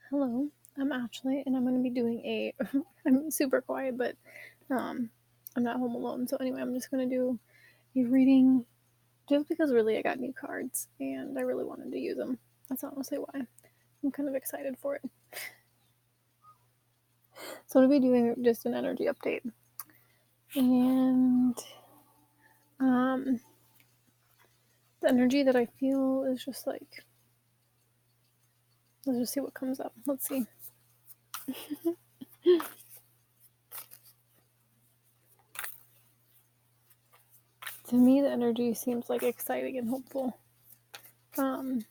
Hello, I'm Ashley, and I'm going to be doing I'm super quiet, but um, I'm not home alone. So anyway, I'm just going to do a reading just because really I got new cards and I really wanted to use them. That's honestly why. I'm kind of excited for it. So I'm going to be doing just an energy update, and um, the energy that I feel is just like, let's just see what comes up. Let's see. To me, the energy seems like exciting and hopeful. Um,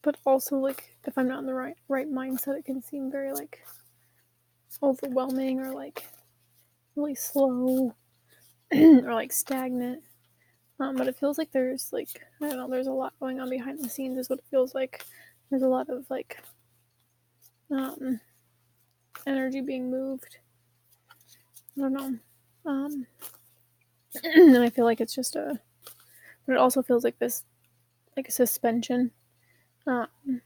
but also like if I'm not in the right mindset, it can seem very like overwhelming or like really slow or like stagnant. But it feels like there's like I don't know, there's a lot going on behind the scenes. Is what it feels like. There's a lot of like um, energy being moved. I don't know, and I feel like it's just but it also feels like this like a suspension. Um,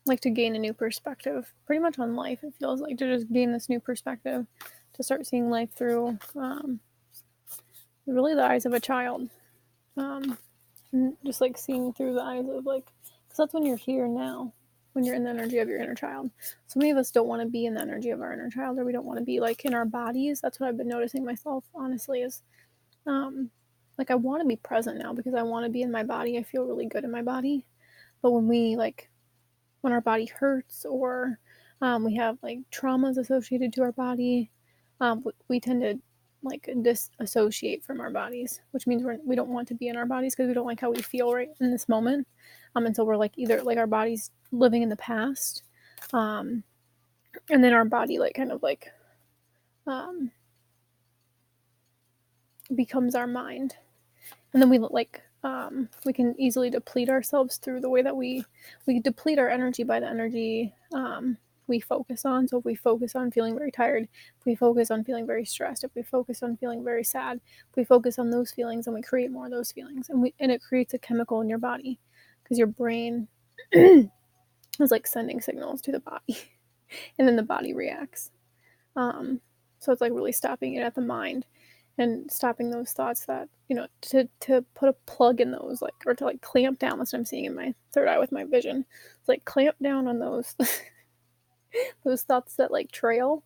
like to gain a new perspective, pretty much on life. It feels like to just gain this new perspective, to start seeing life through really the eyes of a child. Um, just like seeing through the eyes of like, because that's when you're here now, when you're in the energy of your inner child. So many of us don't want to be in the energy of our inner child, or we don't want to be like in our bodies. That's what I've been noticing myself, honestly, is um, like I want to be present now because I want to be in my body. I feel really good in my body. But when our body hurts or we have like traumas associated to our body, we tend to like disassociate from our bodies, which means we don't want to be in our bodies because we don't like how we feel right in this moment. And so we're like either like our body's living in the past, um, and then our body like kind of like um, becomes our mind, and then we can easily deplete ourselves through the way that we deplete our energy by the energy we focus on. So if we focus on feeling very tired, if we focus on feeling very stressed, if we focus on feeling very sad, if we focus on those feelings, and we create more of those feelings, and it creates a chemical in your body because your brain is like sending signals to the body, and then the body reacts. Um, so it's like really stopping it at the mind and stopping those thoughts that, to put a plug in those, like, or to like clamp down. That's what I'm seeing in my third eye with my vision. It's like clamp down on those, those thoughts that like trail,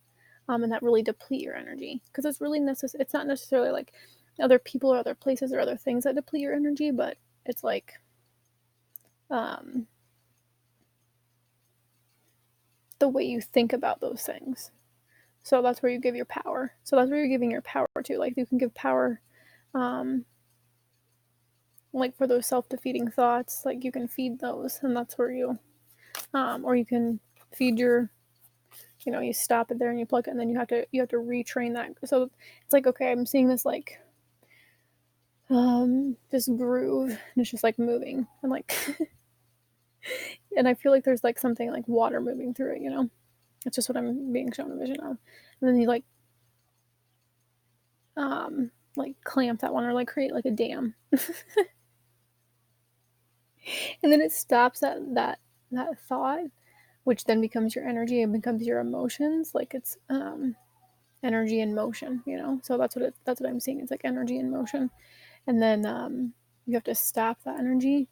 and that really deplete your energy. Because it's not necessarily like other people or other places or other things that deplete your energy, but it's like, um, the way you think about those things. So that's where you give your power. So that's where you're giving your power to. Like you can give power, um, like for those self-defeating thoughts. Like you can feed those, and that's where or you can feed your, you stop it there and you plug it, and then you have to retrain that. So it's like, okay, I'm seeing this like, this groove, and it's just like moving, and like, and I feel like there's like something like water moving through it. It's just what I'm being shown a vision of, and then you like clamp that one or like create like a dam, and then it stops that thought, which then becomes your energy and becomes your emotions. Like it's energy in motion, so that's what I'm seeing. It's like energy in motion, and then you have to stop that energy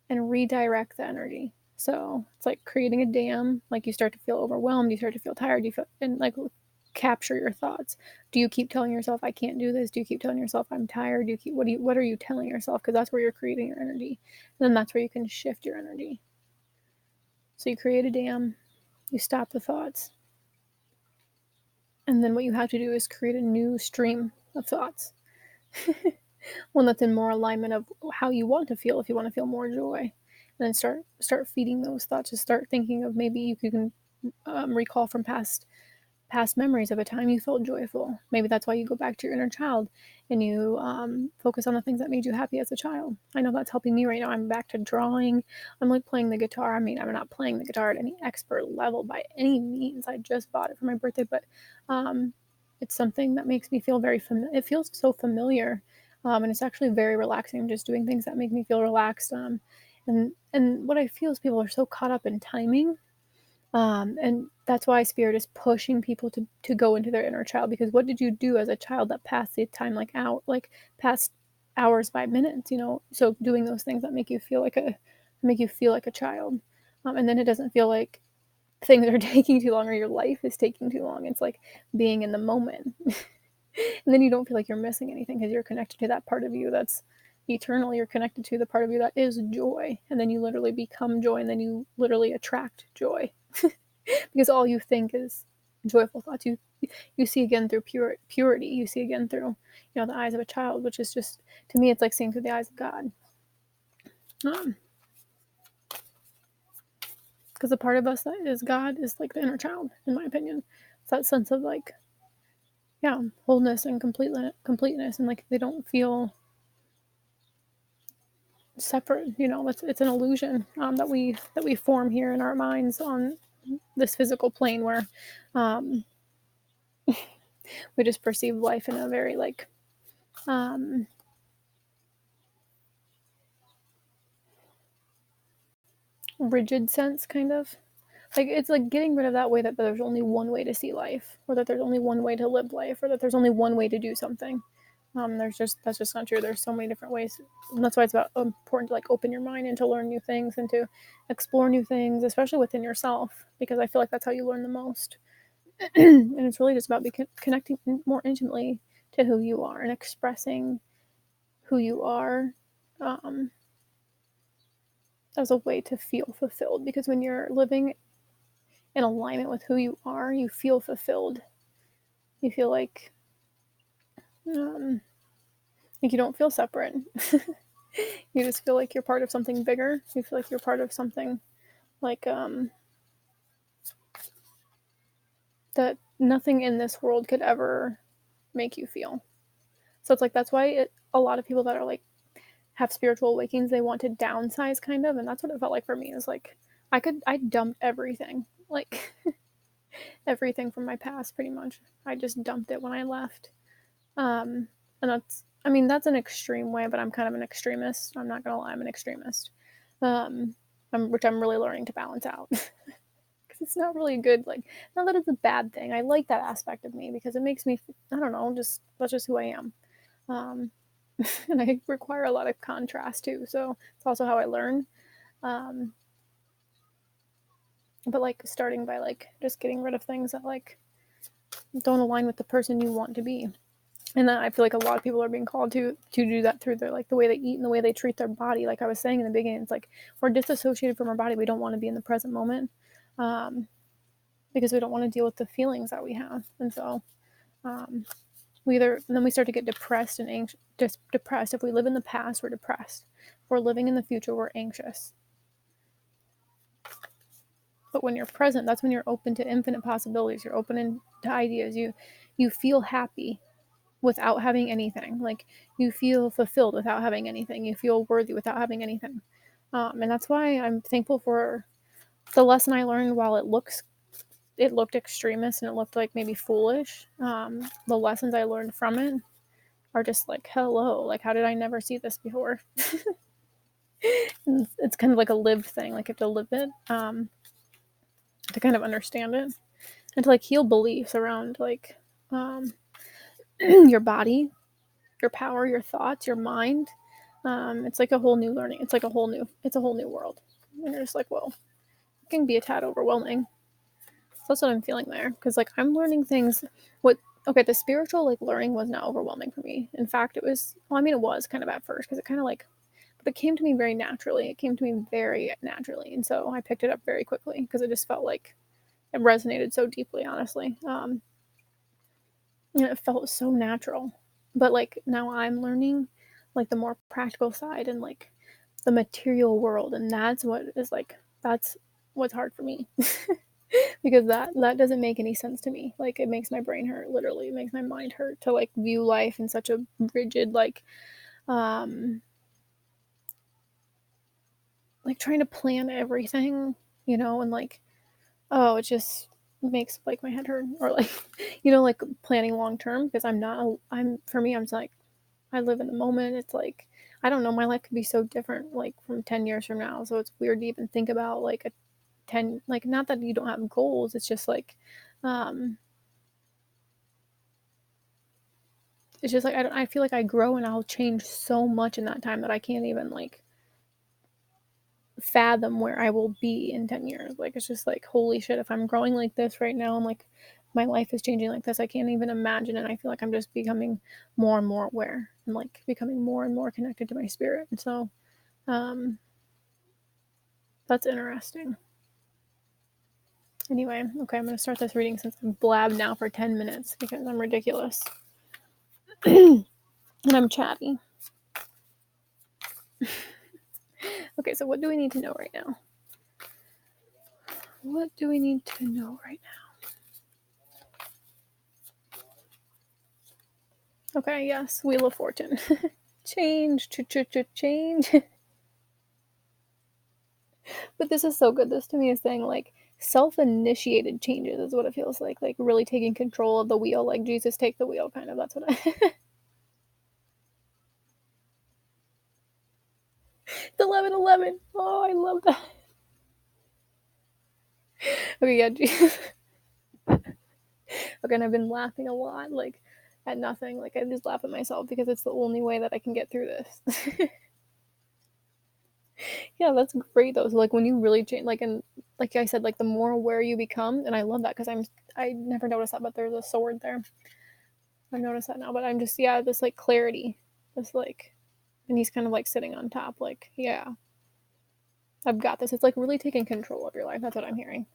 and redirect the energy. So it's like creating a dam. Like you start to feel overwhelmed, you start to feel tired, you feel, and like capture your thoughts. Do you keep telling yourself I can't do this? Do you keep telling yourself I'm tired? What are you telling yourself? Because that's where you're creating your energy, and then that's where you can shift your energy. So you create a dam, you stop the thoughts, and then what you have to do is create a new stream of thoughts, one that's in more alignment of how you want to feel. If you want to feel more joy, and then start feeding those thoughts. Just start thinking of maybe you can recall from past memories of a time you felt joyful. Maybe that's why you go back to your inner child and you focus on the things that made you happy as a child. I know that's helping me right now. I'm back to drawing. I'm like playing the guitar. I mean, I'm not playing the guitar at any expert level by any means. I just bought it for my birthday, but um, it's something that makes me feel very familiar. It feels so familiar. And it's actually very relaxing. I'm just doing things that make me feel relaxed. And what I feel is people are so caught up in timing. And that's why spirit is pushing people to go into their inner child, because what did you do as a child that passed the time like out, like past hours, 5 minutes, so doing those things that make you feel like a child. And then it doesn't feel like things are taking too long or your life is taking too long. It's like being in the moment. And then you don't feel like you're missing anything because you're connected to that part of you that's eternal. You're connected to the part of you that is joy. And then you literally become joy, and then you literally attract joy. Because all you think is joyful thoughts. You see again through purity. You see again through, the eyes of a child, which is just, to me, it's like seeing through the eyes of God. Because the part of us that is God is like the inner child, in my opinion. It's that sense of like, yeah, wholeness and completeness, and like they don't feel separate. It's an illusion that we form here in our minds on this physical plane, where we just perceive life in a very like rigid sense, kind of. Like, it's like getting rid of that way that there's only one way to see life, or that there's only one way to live life, or that there's only one way to do something. That's just not true. There's so many different ways, and that's why it's about important to like open your mind and to learn new things and to explore new things, especially within yourself, because I feel like that's how you learn the most. And it's really just about connecting more intimately to who you are and expressing who you are, as a way to feel fulfilled. Because when you're living in alignment with who you are, you feel fulfilled. You feel like you don't feel separate. You just feel like you're part of something bigger. You feel like you're part of something like that nothing in this world could ever make you feel. So it's like that's why a lot of people that are like have spiritual awakenings, they want to downsize, kind of, and that's what it felt like for me. Is like I dumped everything, like everything from my past, pretty much. I just dumped it when I left. And that's an extreme way, but I'm kind of an extremist. I'm not gonna lie, I'm an extremist. Which I'm really learning to balance out. Because it's not really good, like, not that it's a bad thing. I like that aspect of me because it makes me, I don't know, that's just who I am. And I require a lot of contrast too, so it's also how I learn. But like starting by like just getting rid of things that like don't align with the person you want to be. And then I feel like a lot of people are being called to do that through their like the way they eat and the way they treat their body. Like I was saying in the beginning, it's like we're disassociated from our body. We don't want to be in the present moment, because we don't want to deal with the feelings that we have. And so then we start to get depressed and anxious. Just depressed. If we live in the past, we're depressed. If we're living in the future, we're anxious. But when you're present, that's when you're open to infinite possibilities. You're open to ideas. You feel happy without having anything. Like, you feel fulfilled without having anything. You feel worthy without having anything. And that's why I'm thankful for the lesson I learned. While it looked extremist and it looked like maybe foolish, the lessons I learned from it are just like, hello, like, how did I never see this before? It's kind of like a lived thing. Like, you have to live it to kind of understand it, and to like heal beliefs around like your body, your power, your thoughts, your mind. It's like a whole new learning. It's a whole new world. And you're just like, whoa, it can be a tad overwhelming. So that's what I'm feeling there. Because like I'm learning things. The spiritual like learning was not overwhelming for me. In fact, it was, well, I mean, it was kind of at first, because it kind of like, but it came to me very naturally. It came to me very naturally. And so I picked it up very quickly because it just felt like it resonated so deeply, honestly. And it felt so natural. But like now I'm learning like the more practical side and like the material world, and that's what's hard for me. Because that doesn't make any sense to me. Like, it makes my brain hurt. Literally, it makes my mind hurt to like view life in such a rigid like trying to plan everything, and like, oh, it just makes like my head hurt. Or like, like planning long term, because I'm for me, I'm just like, I live in the moment. It's like I don't know, my life could be so different like from 10 years from now. So it's weird to even think about like a 10, like not that you don't have goals, it's just like it's just like I feel like I grow and I'll change so much in that time that I can't even like fathom where I will be in 10 years. Like it's just like holy shit, if I'm growing like this right now and like my life is changing like this, I can't even imagine. And I feel like I'm just becoming more and more aware and like becoming more and more connected to my spirit. And so um that's interesting. Anyway, okay, I'm gonna start this reading since I'm blabbed now for 10 minutes because I'm ridiculous. And I'm chatty. Okay, so what do we need to know right now? What do we need to know right now? Okay, yes, Wheel of Fortune. Change, change. But this is so good. This to me is saying like self-initiated changes is what it feels like really taking control of the wheel, like Jesus take the wheel, kind of. That's what I. The 11:11. Oh, I love that. Okay, yeah, Jesus. Okay, and I've been laughing a lot, like at nothing. Like I just laugh at myself because it's the only way that I can get through this. Yeah, that's great though. So like when you really change, like and like I said, like the more aware you become, and I love that because I never noticed that, but there's a sword there. I noticed that now, but I'm just yeah, this like clarity, this like, and he's kind of like sitting on top, like yeah, I've got this. It's like really taking control of your life. That's what I'm hearing.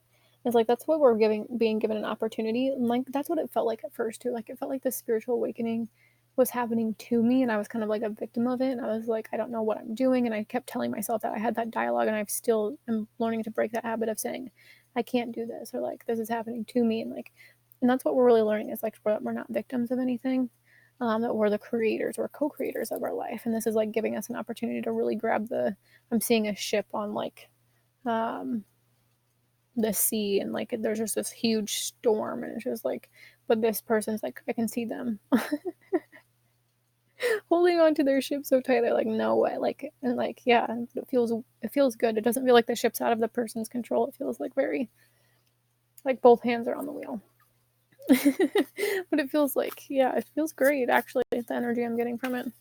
It's like that's what we're being given an opportunity, and like that's what it felt like at first too. Like it felt like the spiritual awakening was happening to me, and I was kind of like a victim of it. And I was like, I don't know what I'm doing, and I kept telling myself that I had that dialogue, and I still am learning to break that habit of saying, I can't do this, or like this is happening to me, and like, and that's what we're really learning is like we're not victims of anything. That we're the creators, we're co-creators of our life, and this is like giving us an opportunity to really grab the. I'm seeing a ship on like um the sea, and like there's just this huge storm, and it's just like, but this person's like I can see them holding on to their ship so tight. They're like no way, like, and like yeah, it feels good. It doesn't feel like the ship's out of the person's control. It feels like very like both hands are on the wheel. But it feels like yeah, it feels great actually, the energy I'm getting from it.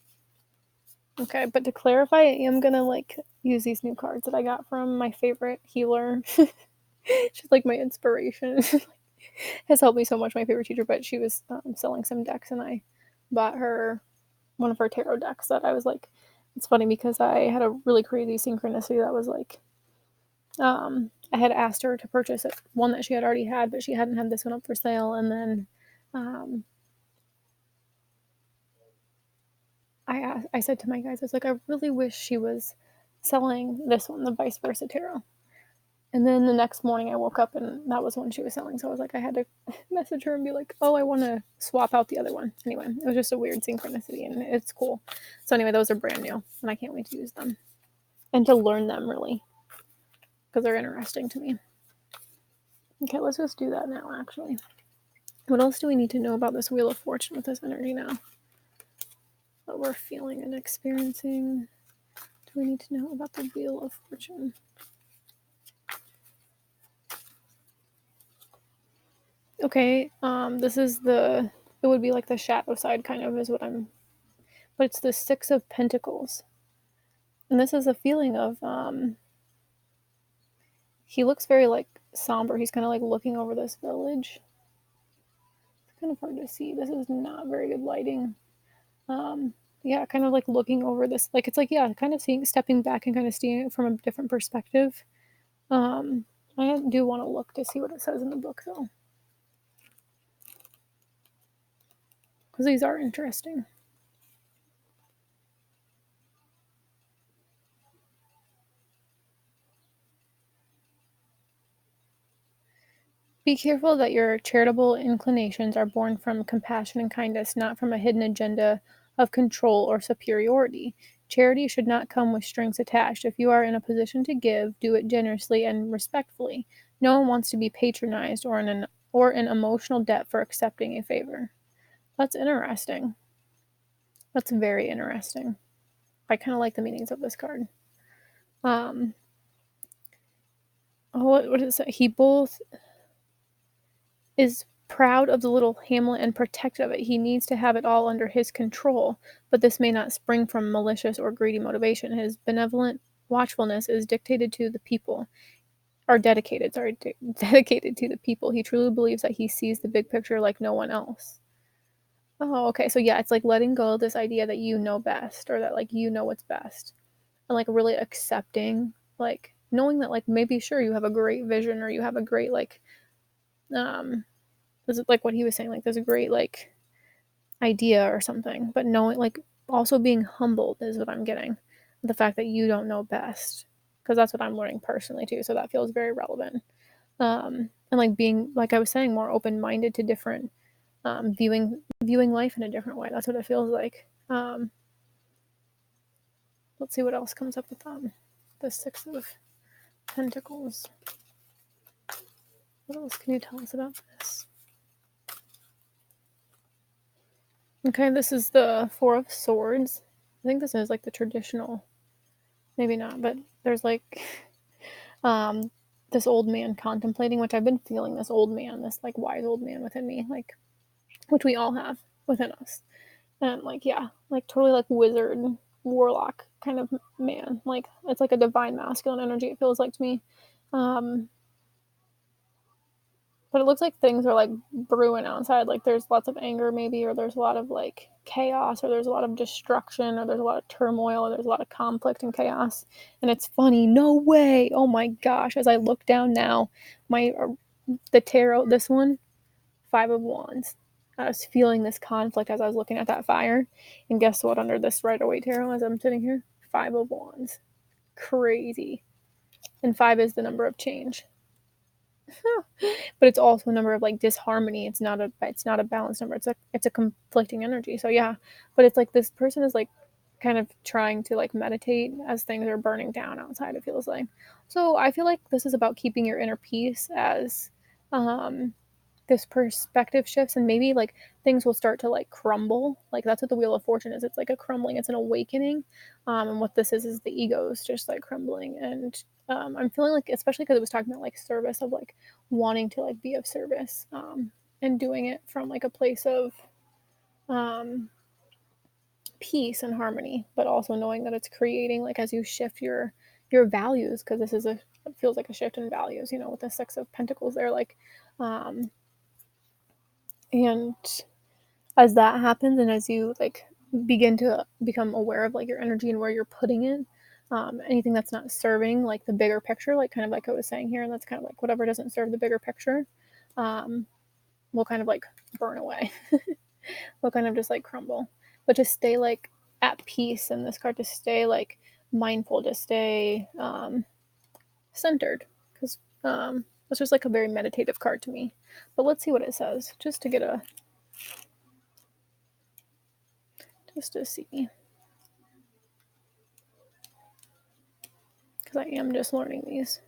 Okay, but to clarify, I am gonna like use these new cards that I got from my favorite healer. She's like my inspiration. Has helped me so much. My favorite teacher, but she was selling some decks, and I bought her one of her tarot decks. That I was like, it's funny because I had a really crazy synchronicity that was like, I had asked her to purchase one that she had already had, but she hadn't had this one up for sale, and then I said to my guys, I was like, I really wish she was selling this one, the vice versa tarot. And then the next morning I woke up and that was when she was selling. So I was like, I had to message her and be like, oh, I want to swap out the other one. Anyway, it was just a weird synchronicity and it's cool. So anyway, those are brand new and I can't wait to use them and to learn them really because they're interesting to me. Okay, let's just do that now actually. What else do we need to know about this Wheel of Fortune with this energy now? What we're feeling and experiencing. Do we need to know about the Wheel of Fortune? Okay, this is it would be like the shadow side kind of is what I'm, but it's the Six of Pentacles. And this is a feeling of, he looks very like somber. He's kind of like looking over this village. It's kind of hard to see. This is not very good lighting. Yeah, kind of like looking over this, like, it's like, yeah, kind of stepping back and kind of seeing it from a different perspective. I do want to look to see what it says in the book though. Because these are interesting. Be careful that your charitable inclinations are born from compassion and kindness, not from a hidden agenda of control or superiority. Charity should not come with strings attached. If you are in a position to give, do it generously and respectfully. No one wants to be patronized or in emotional debt for accepting a favor. That's interesting. That's very interesting. I kind of like the meanings of this card. What does it say? He both is proud of the little hamlet and protective of it. He needs to have it all under his control, but this may not spring from malicious or greedy motivation. His benevolent watchfulness is dedicated to the people. Dedicated to the people. He truly believes that he sees the big picture like no one else. Oh, okay. So yeah, it's like letting go of this idea that you know best, or that like you know what's best, and like really accepting, like knowing that like maybe sure you have a great vision, or you have a great like this is like what he was saying, like there's a great like idea or something, but knowing like also being humbled is what I'm getting. The fact that you don't know best, because that's what I'm learning personally too. So that feels very relevant. And like being, like I was saying, more open-minded to different viewing life in a different way. That's what it feels like. Let's see what else comes up with the Six of Pentacles. What else can you tell us about this? Okay, this is the Four of Swords. I think this is like the traditional, maybe not, but there's like this old man contemplating, which I've been feeling this old man, this like wise old man within me, like which we all have within us. And like, yeah, like totally like wizard, warlock kind of man. Like it's like a divine masculine energy, it feels like to me. But it looks like things are like brewing outside. Like there's lots of anger maybe, or there's a lot of like chaos, or there's a lot of destruction, or there's a lot of turmoil, or there's a lot of conflict and chaos. And it's funny, no way. Oh my gosh, as I look down now, the tarot, this one, Five of Wands. I was feeling this conflict as I was looking at that fire. And guess what, under this Rider-Waite tarot as I'm sitting here? Five of Wands. Crazy. And 5 is the number of change. But it's also a number of like disharmony. It's not a balanced number. It's a conflicting energy. So yeah, but it's like this person is like kind of trying to like meditate as things are burning down outside, it feels like. So I feel like this is about keeping your inner peace as this perspective shifts, and maybe like things will start to like crumble. Like that's what the Wheel of Fortune is. It's like a crumbling, it's an awakening. And what this is the ego is just like crumbling. And I'm feeling like, especially because it was talking about like service, of like wanting to like be of service, and doing it from like a place of um, peace and harmony, but also knowing that it's creating, like as you shift your values, because this is it feels like a shift in values, you know, with the Six of Pentacles there, like um, and as that happens, and as you like begin to become aware of like your energy and where you're putting it, anything that's not serving like the bigger picture, like kind of like I was saying here, and that's kind of like whatever doesn't serve the bigger picture, will kind of like burn away. Will kind of just like crumble. But to stay like at peace in this card, to stay like mindful, to stay centered, because it's just like a very meditative card to me. But let's see what it says, just to get a just to see, because I am just learning these.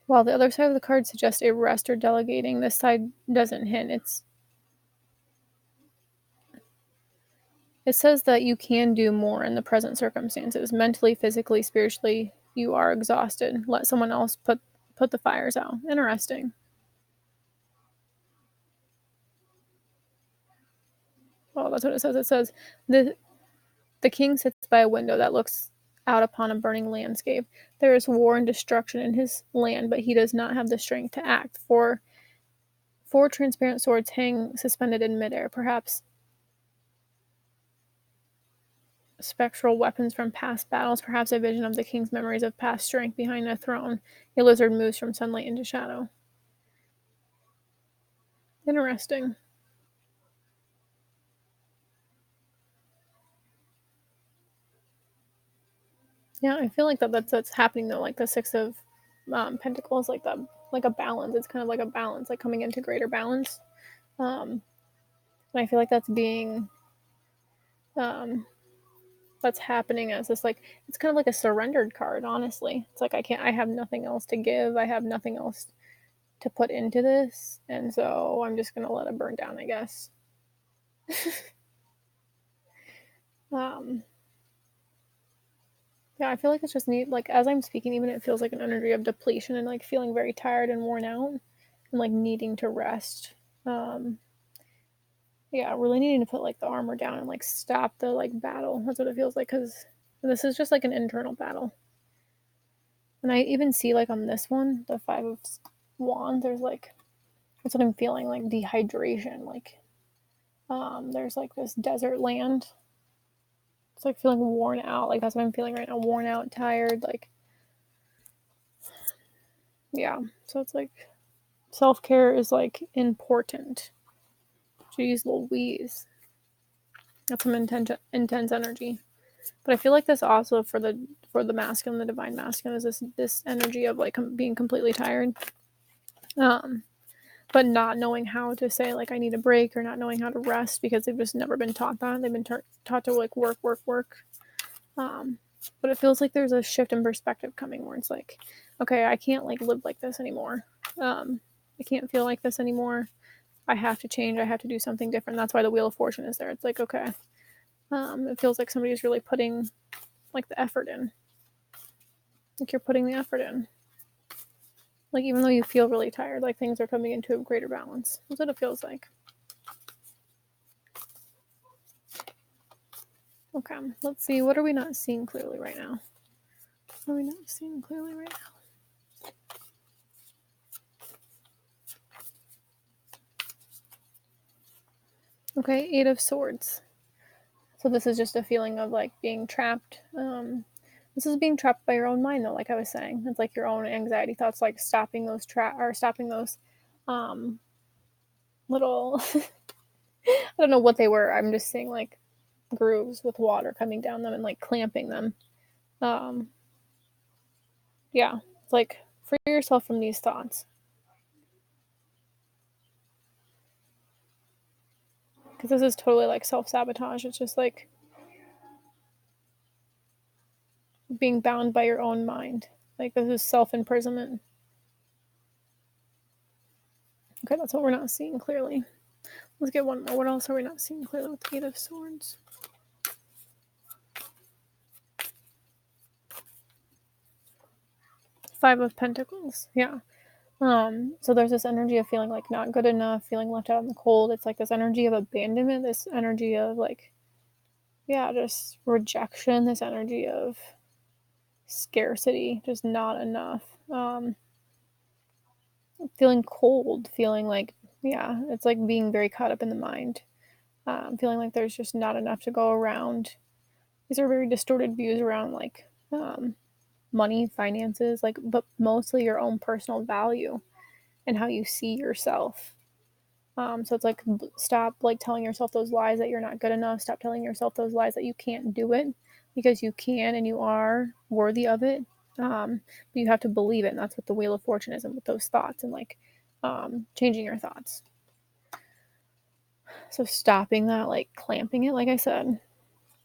While the other side of the card suggests a rest or delegating, this side doesn't hint. It says that you can do more in the present circumstances. Mentally, physically, spiritually, you are exhausted. Let someone else put the fires out. Interesting. Well, that's what it says. It says the king sits by a window that looks out upon a burning landscape. There is war and destruction in his land, but he does not have the strength to act. Four transparent swords hang suspended in midair, perhaps spectral weapons from past battles, perhaps a vision of the king's memories of past strength behind a throne. A lizard moves from sunlight into shadow. Interesting. Yeah, I feel like that's happening though. Like the Six of Pentacles, like a balance. It's kind of like a balance, like coming into greater balance. And I feel like that's being um, that's happening as this, like it's kind of like a surrendered card. Honestly, it's like I have nothing else to give. I have nothing else to put into this, and so I'm just gonna let it burn down, I guess. um, yeah, I feel like it's just neat. Like as I'm speaking, even it feels like an energy of depletion and like feeling very tired and worn out, and like needing to rest. Um, yeah, really needing to put like the armor down and like stop the like battle. That's what it feels like because this is just like an internal battle. And I even see like on this one, the Five of Wands, there's like that's what I'm feeling, like dehydration. Like there's like this desert land. It's like feeling worn out. Like that's what I'm feeling right now. Worn out, tired, like yeah. So it's like self-care is like important. Jeez Louise. That's some intense energy. But I feel like this also for the masculine, the divine masculine, is this energy of like being completely tired, um, but not knowing how to say like I need a break or not knowing how to rest because they've just never been taught that. They've been taught to like work. Um, but it feels like there's a shift in perspective coming where it's like, okay, I can't like live like this anymore. I can't feel like this anymore. I have to change. I have to do something different. That's why the Wheel of Fortune is there. It's like, okay, it feels like somebody's really putting like the effort in. Like you're putting the effort in. Like even though you feel really tired, like things are coming into a greater balance. That's what it feels like. Okay, let's see. What are we not seeing clearly right now? What are we not seeing clearly right now? Okay, Eight of Swords. So this is just a feeling of like being trapped. This is being trapped by your own mind, though. Like I was saying, it's like your own anxiety thoughts, like stopping those um, little. I don't know what they were. I'm just seeing like grooves with water coming down them and like clamping them. Um, yeah, it's like free yourself from these thoughts because this is totally like self-sabotage. It's just like being bound by your own mind. Like this is self-imprisonment. Okay, that's what we're not seeing clearly. Let's get one more. What else are we not seeing clearly with the Eight of Swords? Five of Pentacles. Yeah. So there's this energy of feeling like not good enough, feeling left out in the cold. It's like this energy of abandonment, this energy of like, yeah, just rejection, this energy of scarcity, just not enough. Feeling cold, feeling like, yeah, it's like being very caught up in the mind. Feeling like there's just not enough to go around. These are very distorted views around like money, finances, like, but mostly your own personal value and how you see yourself. So it's like stop like telling yourself those lies that you're not good enough. Stop telling yourself those lies that you can't do it because you can and you are worthy of it. But you have to believe it, and that's what the Wheel of Fortune is, and with those thoughts and like changing your thoughts. So stopping that, like clamping it, like I said.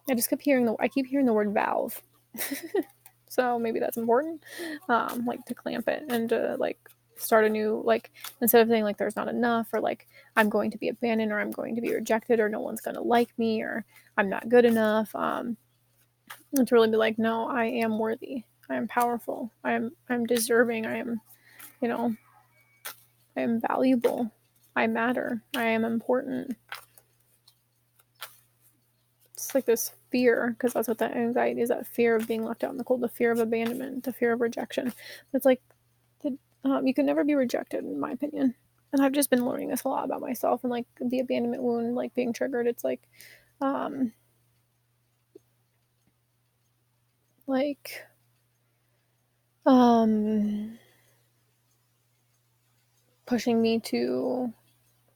I just kept hearing I keep hearing the word valve. So maybe that's important, like to clamp it and to like start a new, like instead of saying like there's not enough or like I'm going to be abandoned or I'm going to be rejected or no one's going to like me or I'm not good enough, to really be like, no, I am worthy, I am powerful, I'm deserving, I am, you know, I am valuable, I matter, I am important. It's like this fear, because that's what that anxiety is, that fear of being left out in the cold, the fear of abandonment, the fear of rejection. It's like you can never be rejected, in my opinion. And I've just been learning this a lot about myself and like the abandonment wound, like being triggered. It's um, like, um, pushing me to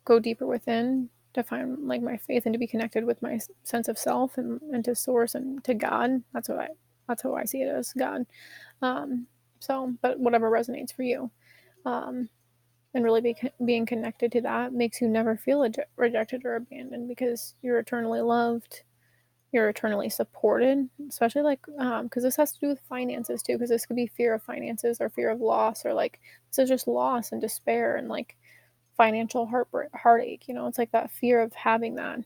go deeper within to find like my faith and to be connected with my sense of self and to source and to God. That's how I see it as God. Um, so, but whatever resonates for you. Um, and really being connected to that makes you never feel rejected or abandoned because you're eternally loved, you're eternally supported, especially like because this has to do with finances too, because this could be fear of finances or fear of loss or like this is just loss and despair and like financial heartache, you know. It's like that fear of having that,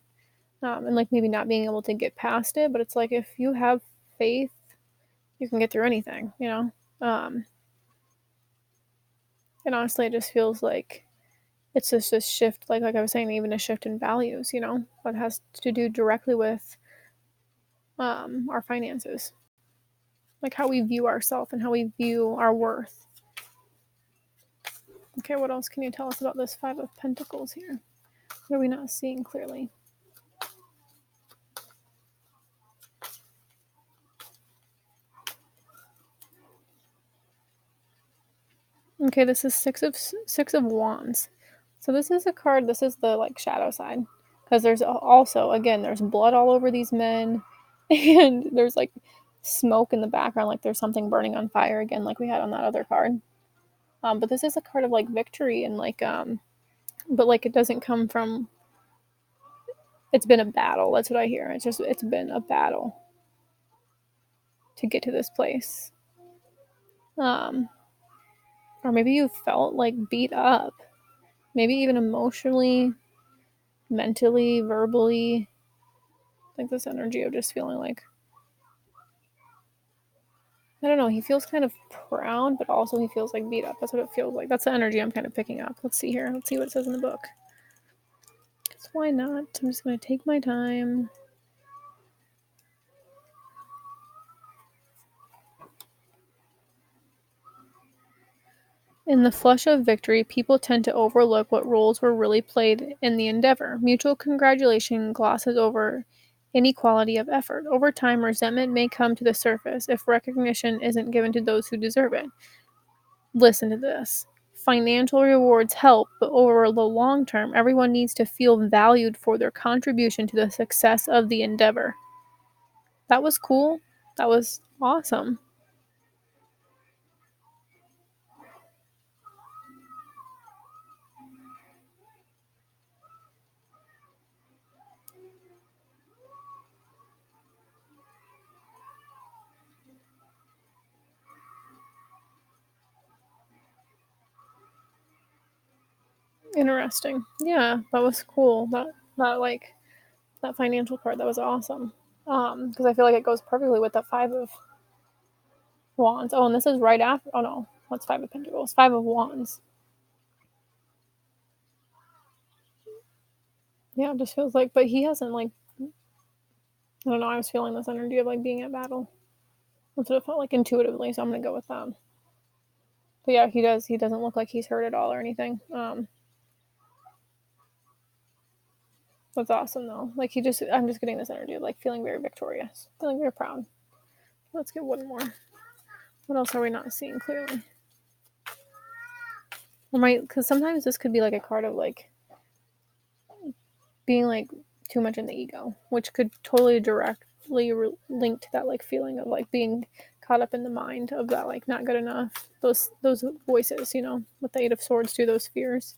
and like maybe not being able to get past it, but it's like if you have faith, you can get through anything, you know. And honestly, it just feels like it's just a shift, like I was saying, even a shift in values, you know, that has to do directly with our finances, like how we view ourselves and how we view our worth. Okay, what else can you tell us about this Five of Pentacles here? What are we not seeing clearly? Okay, this is Six of Wands. So this is a card. This is the like shadow side, because there's also, again, there's blood all over these men, and there's like smoke in the background, like there's something burning on fire again, like we had on that other card. But this is a card of like victory and like but like it doesn't come from. It's been a battle. That's what I hear. It's been a battle to get to this place. Or maybe you felt like beat up, maybe even emotionally, mentally, verbally. Like this energy of just feeling like, I don't know, he feels kind of proud, but also he feels like beat up. That's what it feels like. That's the energy I'm kind of picking up. Let's see here. Let's see what it says in the book. So why not? I'm just going to take my time. In the flush of victory, people tend to overlook what roles were really played in the endeavor. Mutual congratulation glosses over inequality of effort. Over time, resentment may come to the surface if recognition isn't given to those who deserve it. Listen to this. Financial rewards help, but over the long term, everyone needs to feel valued for their contribution to the success of the endeavor. That was cool. That was awesome. Interesting. Yeah, that was cool. That like that financial card, that was awesome. Because I feel like it goes perfectly with the Five of Wands. Oh, and this is right after. Oh no, what's Five of Pentacles? Five of Wands. Yeah, it just feels like, but he hasn't like. I don't know. I was feeling this energy of like being at battle. That's what it felt like intuitively. So I'm gonna go with that. But yeah, he does. He doesn't look like he's hurt at all or anything. That's awesome though. Like I'm just getting this energy of like feeling very victorious, feeling very proud. Let's get one more. What else are we not seeing clearly? Because sometimes this could be like a card of like being like too much in the ego, which could totally directly link to that like feeling of like being caught up in the mind of that like not good enough. Those voices, you know, with the Eight of Swords too, those fears.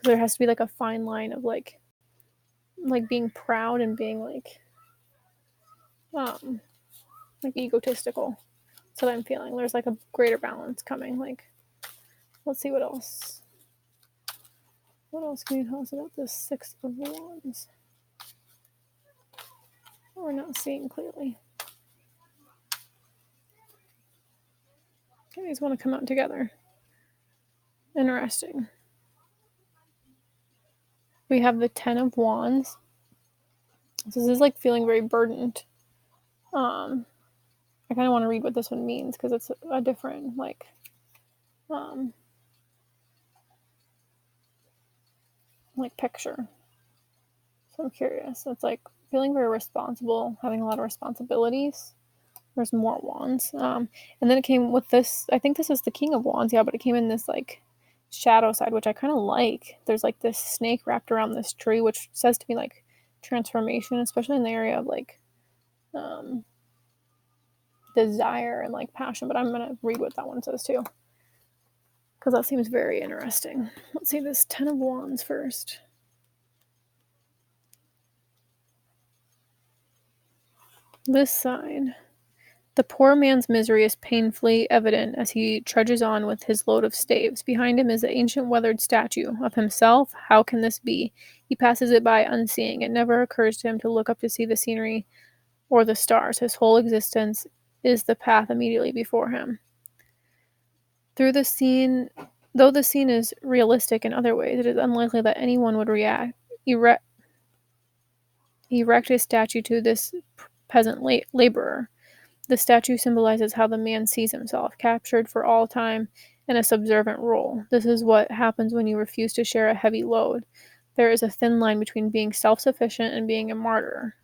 Because there has to be like a fine line of like being proud and being like egotistical. That's what I'm feeling. There's like a greater balance coming. Like, let's see what else. What else can you tell us about this Six of Wands? We're not seeing clearly. Okay, these want to come out together. Interesting. We have the Ten of Wands. So this is like feeling very burdened. I kind of want to read what this one means because it's a different um, like picture. So I'm curious. It's like feeling very responsible, having a lot of responsibilities. There's more wands. And then it came with this. I think this is the King of Wands, yeah, but it came in this like shadow side, which I kind of like. There's like this snake wrapped around this tree, which says to me like transformation, especially in the area of like desire and like passion. But I'm gonna read what that one says too, because that seems very interesting. Let's see this Ten of Wands first. This side. The poor man's misery is painfully evident as he trudges on with his load of staves. Behind him is the ancient weathered statue. Of himself, how can this be? He passes it by unseeing. It never occurs to him to look up to see the scenery or the stars. His whole existence is the path immediately before him. Through the scene, though the scene is realistic in other ways, it is unlikely that anyone would erect a statue to this peasant laborer. The statue symbolizes how the man sees himself, captured for all time in a subservient role. This is what happens when you refuse to share a heavy load. There is a thin line between being self sufficient and being a martyr.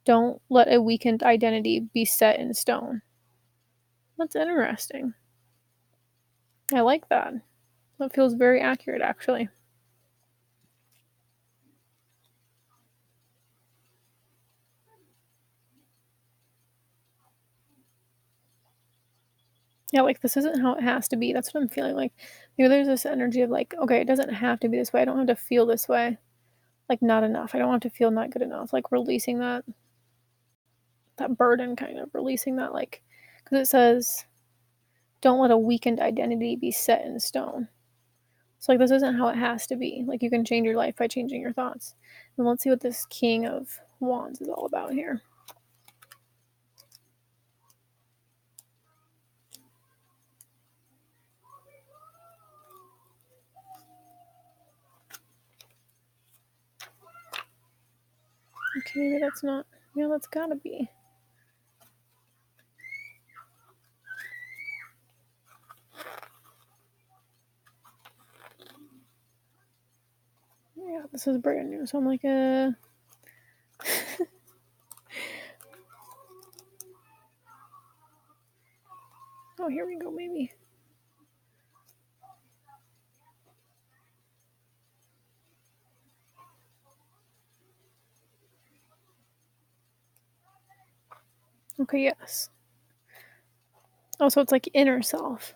Don't let a weakened identity be set in stone. That's interesting. I like that. That feels very accurate, actually. Yeah, like this isn't how it has to be. That's what I'm feeling like. Maybe there's this energy of like, okay, it doesn't have to be this way. I don't have to feel this way. Like not enough. I don't have to feel not good enough. Like releasing that burden, kind of releasing that, like, because it says don't let a weakened identity be set in stone. So like this isn't how it has to be. Like you can change your life by changing your thoughts. And let's see what this King of Wands is all about here. Okay, maybe that's not. Yeah, that's gotta be. Yeah, this is brand new. So I'm like, oh, here we go, maybe. Okay, yes. Oh, so it's like inner self.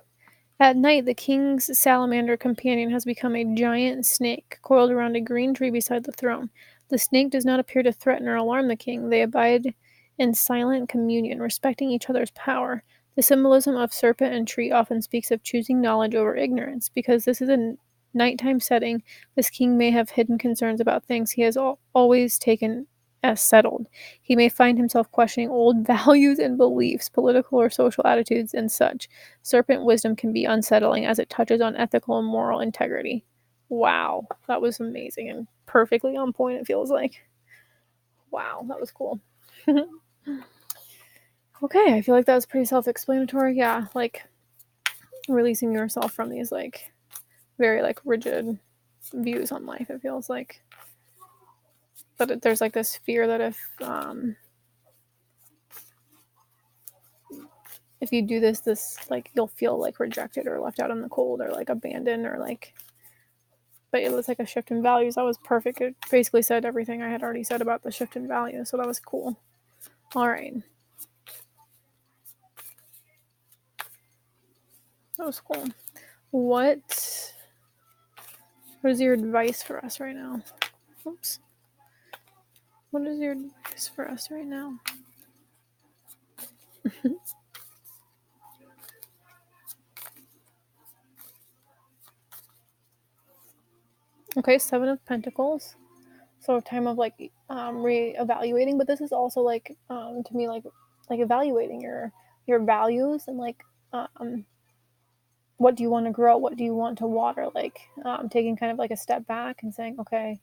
At night, the king's salamander companion has become a giant snake coiled around a green tree beside the throne. The snake does not appear to threaten or alarm the king. They abide in silent communion, respecting each other's power. The symbolism of serpent and tree often speaks of choosing knowledge over ignorance. Because this is a nighttime setting, this king may have hidden concerns about things he has always taken as settled. He may find himself questioning old values and beliefs, political or social attitudes, and such. Serpent wisdom can be unsettling as it touches on ethical and moral integrity. Wow, that was amazing and perfectly on point, it feels like. Wow, that was cool. Okay, I feel like that was pretty self explanatory. Yeah, like releasing yourself from these, like, very, like, rigid views on life, it feels like. But there's, like, this fear that if you do this, like, you'll feel, like, rejected or left out in the cold or, like, abandoned or, like, but it was like a shift in values. That was perfect. It basically said everything I had already said about the shift in values, so that was cool. All right. That was cool. What is your advice for us right now? Oops. What is your advice for us right now? Okay, Seven of Pentacles. So a time of like reevaluating, but this is also like to me like evaluating your values and like what do you want to grow, what do you want to water, like taking kind of like a step back and saying, okay,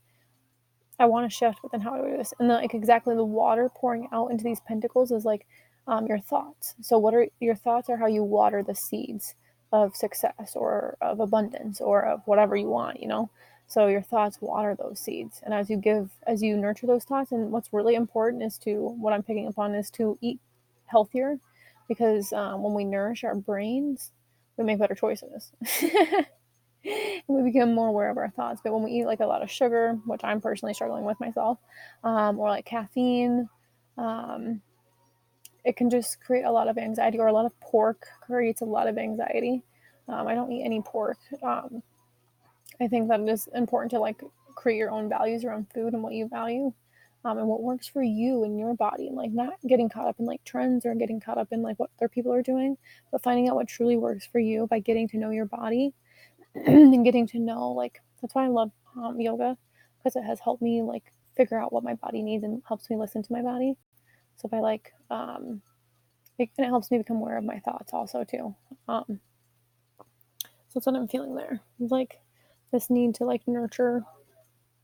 I want to shift, but then how do I do this? And then, like exactly the water pouring out into these pentacles is like your thoughts. So what are your thoughts? Are how you water the seeds of success or of abundance or of whatever you want, you know. So your thoughts water those seeds, and as you nurture those thoughts, and what's really important is to what I'm picking up on is to eat healthier, because when we nourish our brains, we make better choices. And we become more aware of our thoughts. But when we eat like a lot of sugar, which I'm personally struggling with myself, or like caffeine, um, it can just create a lot of anxiety. Or a lot of pork creates a lot of anxiety. I don't eat any pork. I think that it is important to like create your own values around food and what you value. and what works for you and your body, and like not getting caught up in like trends or getting caught up in like what other people are doing, but finding out what truly works for you by getting to know your body and getting to know, like, that's why I love yoga, because it has helped me like figure out what my body needs and helps me listen to my body. So by like and it helps me become aware of my thoughts also too. So that's what I'm feeling there, like this need to like nurture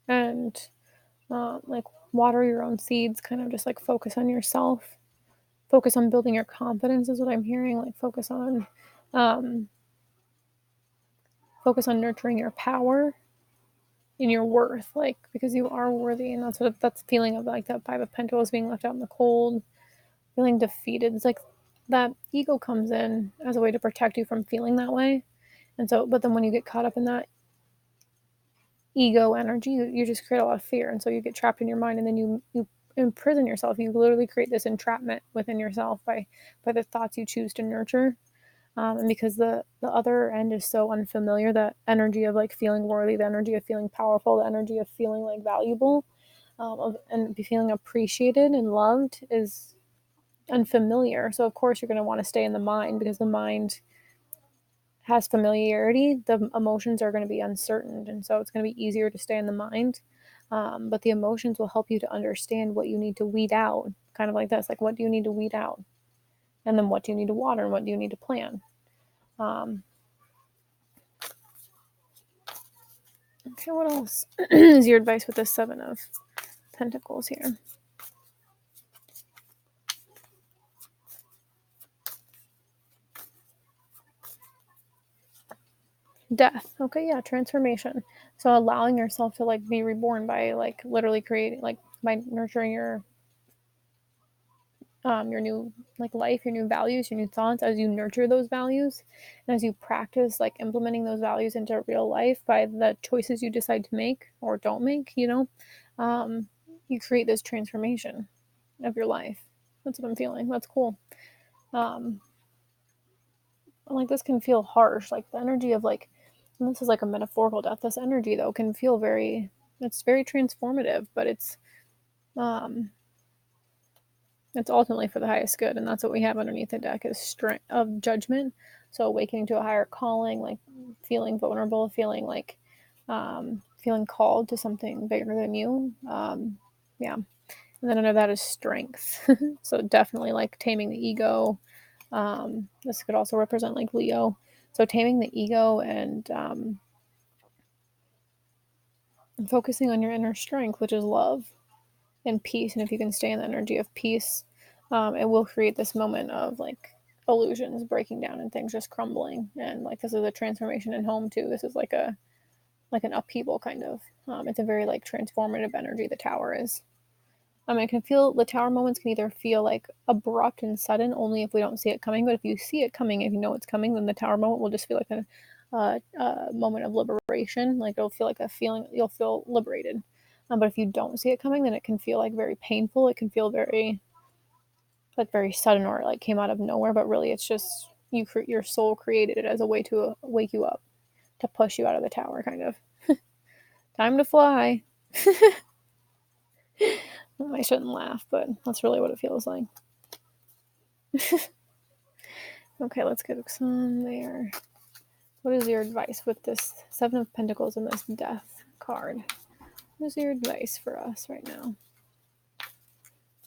and like water your own seeds, kind of just like focus on yourself, focus on building your confidence is what I'm hearing, like um, focus on nurturing your power and your worth, like because you are worthy. And that's what that's feeling of, like that Five of Pentacles being left out in the cold, feeling defeated. It's like that ego comes in as a way to protect you from feeling that way. And so, but then when you get caught up in that ego energy, you just create a lot of fear, and so you get trapped in your mind, and then you imprison yourself. You literally create this entrapment within yourself by the thoughts you choose to nurture. And because the other end is so unfamiliar, that energy of like feeling worthy, the energy of feeling powerful, the energy of feeling like valuable, and feeling appreciated and loved is unfamiliar. So of course you're going to want to stay in the mind, because the mind has familiarity, the emotions are going to be uncertain, and so it's going to be easier to stay in the mind. But the emotions will help you to understand what you need to weed out, kind of like this, like what do you need to weed out, and then what do you need to water, and what do you need to plan. Okay, what else is your advice with the Seven of Pentacles here? Death. Okay, yeah, transformation. So allowing yourself to like be reborn by like literally creating, like by nurturing your new like life, your new values, your new thoughts, as you nurture those values and as you practice like implementing those values into real life by the choices you decide to make or don't make, you create this transformation of your life. That's what I'm feeling. That's cool. Like this can feel harsh, like the energy of like, and this is like a metaphorical death, this energy though can feel very, it's very transformative, but it's ultimately for the highest good, and that's what we have underneath the deck is strength of judgment. So awakening to a higher calling, like feeling vulnerable, feeling like feeling called to something bigger than you. Yeah, and then under that is strength. So definitely like taming the ego. This could also represent like Leo. So taming the ego and focusing on your inner strength, which is love and peace. And if you can stay in the energy of peace, it will create this moment of like illusions breaking down and things just crumbling. And like this is a transformation in home too. This is like an upheaval kind of. It's a very like transformative energy. The Tower is. It can feel, the Tower moments can either feel like abrupt and sudden only if we don't see it coming. But if you see it coming, if you know it's coming, then the Tower moment will just feel like a moment of liberation. Like it'll feel like a feeling, you'll feel liberated. But if you don't see it coming, then it can feel like very painful. It can feel very like very sudden, or like came out of nowhere. But really, it's just your soul created it as a way to wake you up, to push you out of the tower, kind of. Time to fly. I shouldn't laugh, but that's really what it feels like. Okay, let's get some there. What is your advice with this Seven of Pentacles and this Death card? What is your advice for us right now?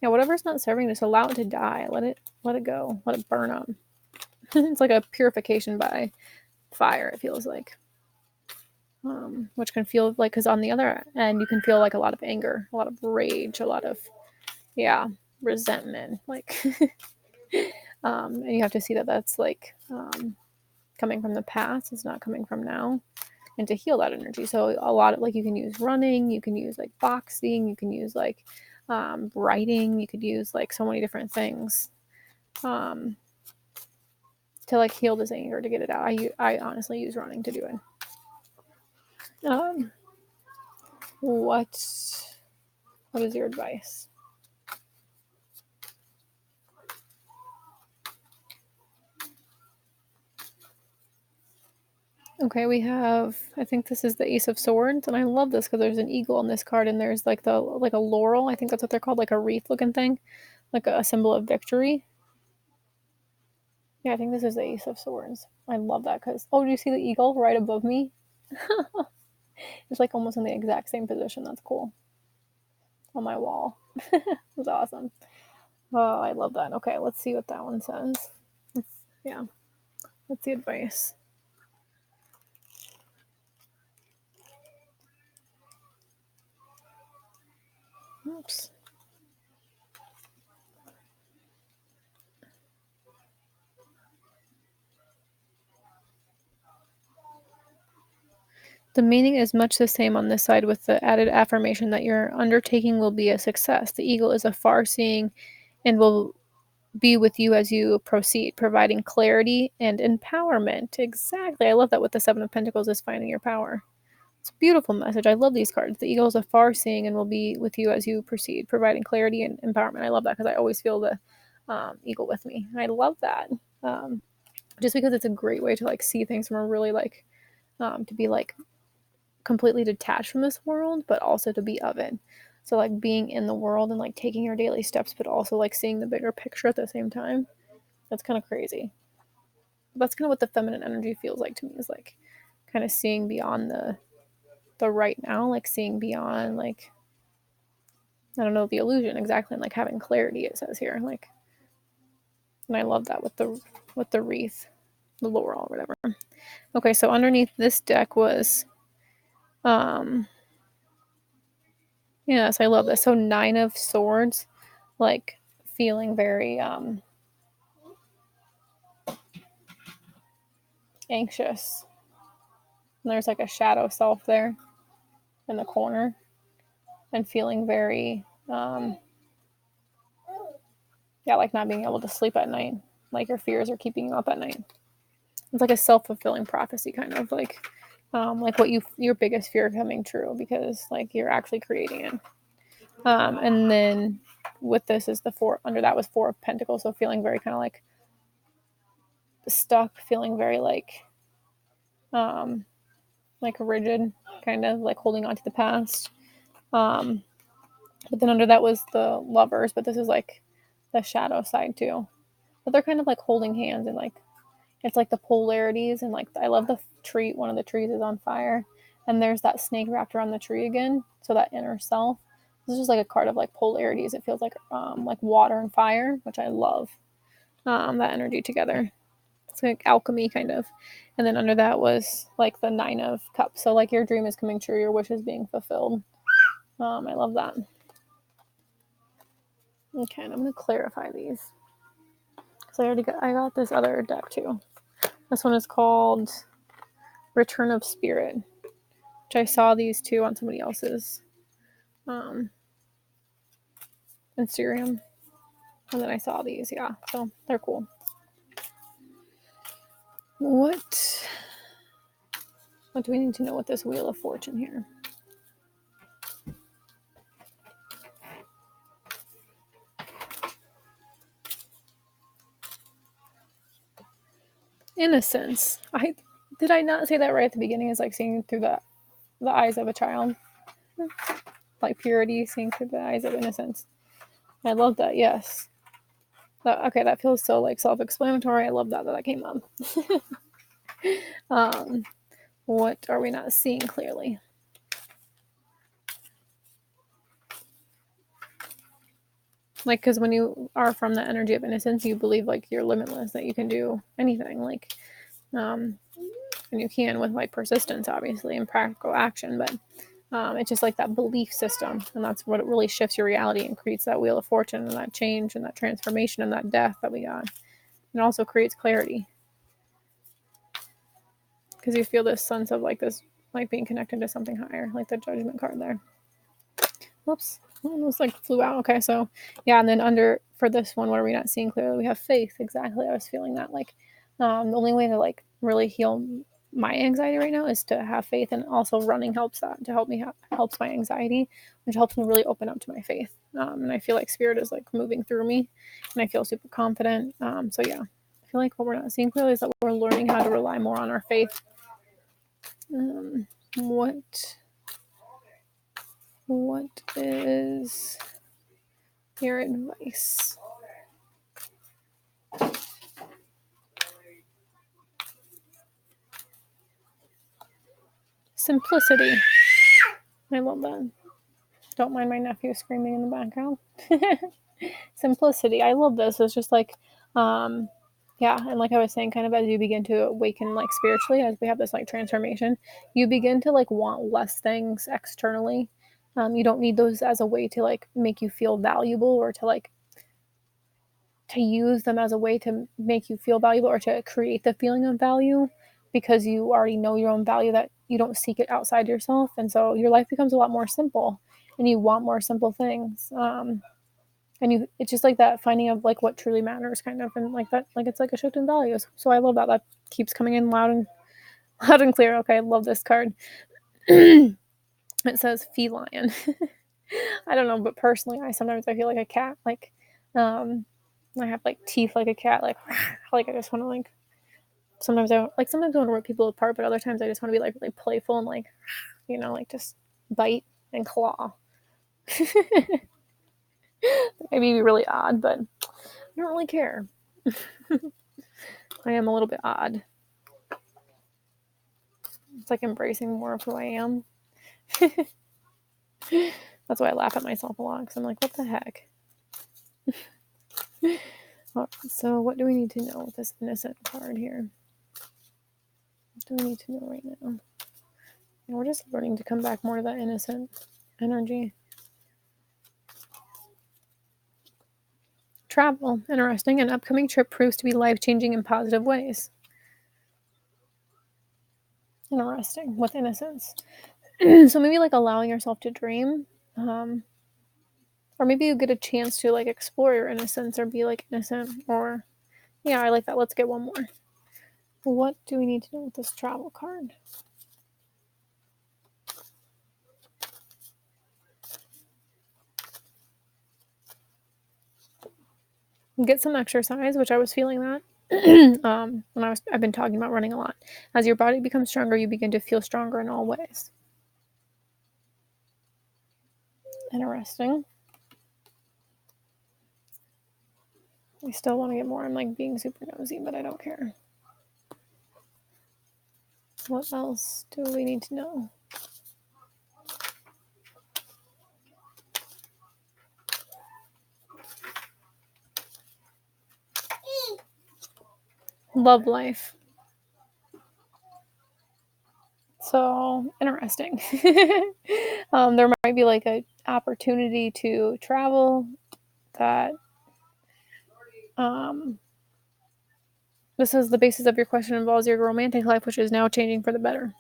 Yeah, whatever's not serving, just allow it to die. Let it go. Let it burn up. It's like a purification by fire, it feels like. Which can feel like, because on the other end, you can feel like a lot of anger, a lot of rage, a lot of, resentment. Like, and you have to see that that's like coming from the past. It's not coming from now. And to heal that energy. So a lot of like, you can use running, you can use like boxing, you can use like writing, you could use like so many different things to like heal this anger, to get it out. I honestly use running to do it. What is your advice? Okay, we have, I think this is the Ace of Swords, and I love this because there's an eagle on this card, and there's like like a laurel. I think that's what they're called, like a wreath looking thing, like a symbol of victory. Yeah, I think this is the Ace of Swords. I love that because, oh, do you see the eagle right above me? It's like almost in the exact same position. That's cool. On my wall. It's awesome. Oh, I love that. Okay, let's see what that one says. Yeah, that's the advice. Oops. The meaning is much the same on this side with the added affirmation that your undertaking will be a success. The eagle is a far seeing and will be with you as you proceed, providing clarity and empowerment. Exactly. I love that with the Seven of Pentacles is finding your power. It's a beautiful message. I love these cards. The eagle is a far seeing and will be with you as you proceed, providing clarity and empowerment. I love that because I always feel the eagle with me. I love that. Just because it's a great way to like see things from a really like to be like completely detached from this world, but also to be of it. So like being in the world and like taking your daily steps, but also like seeing the bigger picture at the same time. That's kind of crazy. That's kind of what the feminine energy feels like to me, is like kind of seeing beyond the right now, like seeing beyond like, I don't know, the illusion exactly, and like having clarity, it says here. Like, and I love that with the wreath, the laurel or whatever. Okay, so underneath this deck was yes, I love this. So 9 of Swords, like feeling very anxious. And there's like a shadow self there in the corner, and feeling very yeah, like not being able to sleep at night. Like your fears are keeping you up at night. It's like a self-fulfilling prophecy, kind of like what your biggest fear coming true, because like you're actually creating it. And then with this is the four, under that was 4 of Pentacles, so feeling very kind of like stuck, feeling very like rigid, kind of like holding on to the past. But then under that was the Lovers, but this is like the shadow side too. But they're kind of like holding hands, and like it's like the polarities, and like I love the tree. One of the trees is on fire, and there's that snake wrapped around the tree again. So that inner self. This is just like a card of like polarities. It feels like water and fire, which I love. That energy together. It's like alchemy kind of. And then under that was like the 9 of Cups. So like your dream is coming true, your wish is being fulfilled. I love that. Okay, and I'm gonna clarify these. So I got this other deck too. This one is called Return of Spirit, which I saw these two on somebody else's Instagram. And then I saw these, yeah. So they're cool. What do we need to know with this Wheel of Fortune here? Innocence. Did I not say that right at the beginning? Is like seeing through the eyes of a child, like purity, seeing through the eyes of innocence. I love that. Yes. Okay, that feels so like self-explanatory. I love that came up. What are we not seeing clearly? Like, because when you are from the energy of innocence, you believe like you're limitless, that you can do anything. Like, and you can with like persistence, obviously, and practical action. But it's just like that belief system, and that's what it really shifts your reality and creates that Wheel of Fortune and that change and that transformation and that death that we got. It also creates clarity, because you feel this sense of like this, like being connected to something higher, like the Judgment card there. Whoops, almost like flew out. Okay, so yeah, and then under for this one, what are we not seeing clearly? We have faith. Exactly, I was feeling that. Like the only way to like really heal my anxiety right now is to have faith, and also running helps that, to help me helps my anxiety, which helps me really open up to my faith. And I feel like spirit is like moving through me, and I feel super confident. So yeah, I feel like what we're not seeing clearly is that we're learning how to rely more on our faith. What is your advice? Simplicity. I love that. Don't mind my nephew screaming in the background. Simplicity. I love this. It's just like, yeah, and like I was saying, kind of as you begin to awaken, like spiritually, as we have this like transformation, you begin to like want less things externally. You don't need those as a way to like make you feel valuable, or to like to use them as a way to make you feel valuable, or to create the feeling of value, because you already know your own value, that you don't seek it outside yourself. And so your life becomes a lot more simple, and you want more simple things. And you, it's just like that finding of like what truly matters, kind of, and like that, like it's like a shift in values. So I love that. That keeps coming in loud and clear. Okay, I love this card. It says feline. I don't know, but personally, I feel like a cat. Like, I have like teeth like a cat. Like, like I just want to like. Sometimes I want to rip people apart, but other times I just want to be like really playful and like, like just bite and claw. Maybe really odd, but I don't really care. I am a little bit odd. It's like embracing more of who I am. That's why I laugh at myself a lot, because I'm like, what the heck? So what do we need to know with this innocent card here? What do we need to know right now? And we're just learning to come back more to that innocent energy. Travel. Interesting. An upcoming trip proves to be life-changing in positive ways. Interesting. With innocence. So maybe like allowing yourself to dream. Or maybe you get a chance to like explore your innocence, or be like innocent. Or, yeah, I like that. Let's get one more. What do we need to know with this travel card? Get some exercise, which I was feeling that. When I've been talking about running a lot. As your body becomes stronger, you begin to feel stronger in all ways. Interesting. I still want to get more. I'm like being super nosy, but I don't care. What else do we need to know? Love life. So interesting. There might be like an opportunity to travel that this is the basis of your question, involves your romantic life, which is now changing for the better.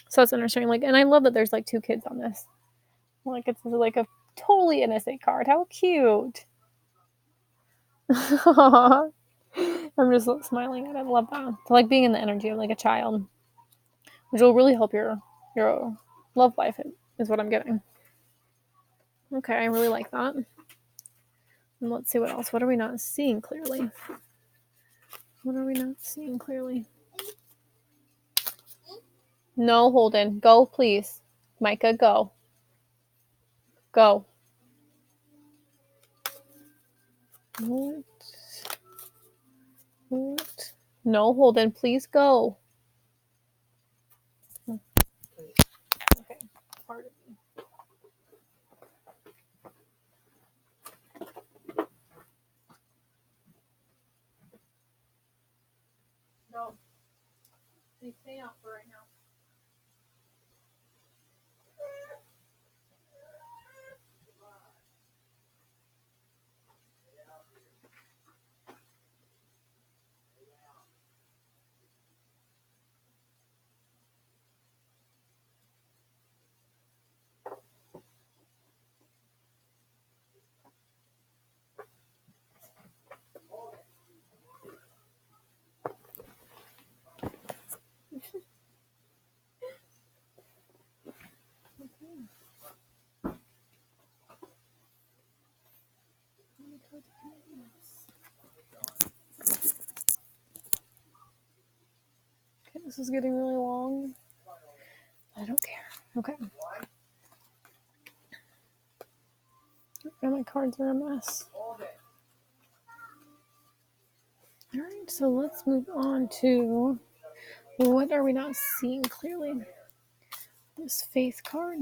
So that's interesting. Like, and I love that there's like 2 kids on this. Like, it's like a totally innocent card. How cute. I'm just smiling at it. I love that. So like being in the energy of like a child, which will really help your love life, is what I'm getting. Okay, I really like that. And let's see what else. What are we not seeing clearly? What are we not seeing clearly? No, Holden. Go, please. Micah, go. Go. What? No, Holden, please go. Okay, pardon me. No. Please stay out for right now. Okay, this is getting really long. I don't care. Okay. And my cards are a mess. All right, so let's move on to what are we not seeing clearly? This faith card.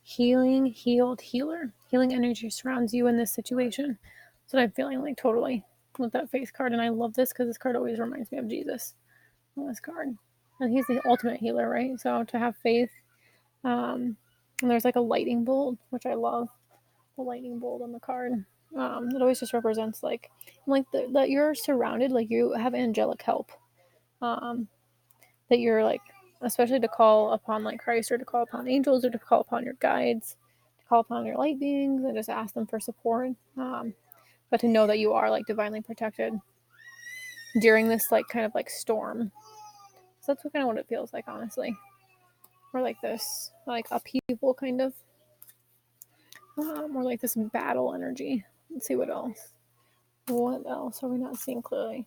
Healing, healed, healer. Healing energy surrounds you in this situation. That's what I'm feeling like totally with that faith card. And I love this because this card always reminds me of Jesus on this card. And he's the ultimate healer, right? So to have faith, and there's like a lightning bolt, which I love. The lightning bolt on the card. It always just represents like that you're surrounded, like you have angelic help. That you're like, especially to call upon like Christ or to call upon angels or to call upon your guides, to call upon your light beings and just ask them for support. But to know that you are like divinely protected during this like kind of like storm. So that's kind of what it feels like, honestly. Or like this like upheaval kind of. Or like this battle energy. Let's see what else. What else are we not seeing clearly?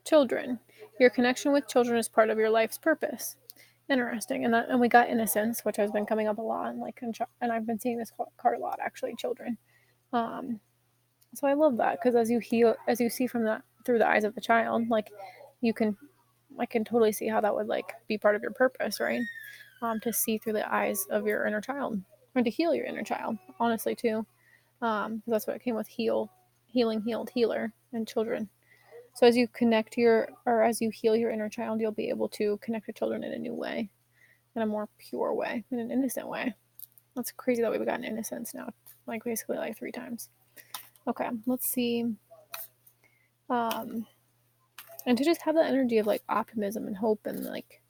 Children. Your connection with children is part of your life's purpose. Interesting. And we got innocence, which has been coming up a lot, and I've been seeing this card a lot actually. Children. So I love that because as you see from that through the eyes of the child, like I can totally see how that would like be part of your purpose, right? To see through the eyes of your inner child, and to heal your inner child, honestly too. Because that's what it came with healing, healed, healer, and children. So as you as you heal your inner child, you'll be able to connect with children in a new way, in a more pure way, in an innocent way. That's crazy that we've gotten innocence now, like basically like 3 times. Okay, let's see. And to just have the energy of like optimism and hope and like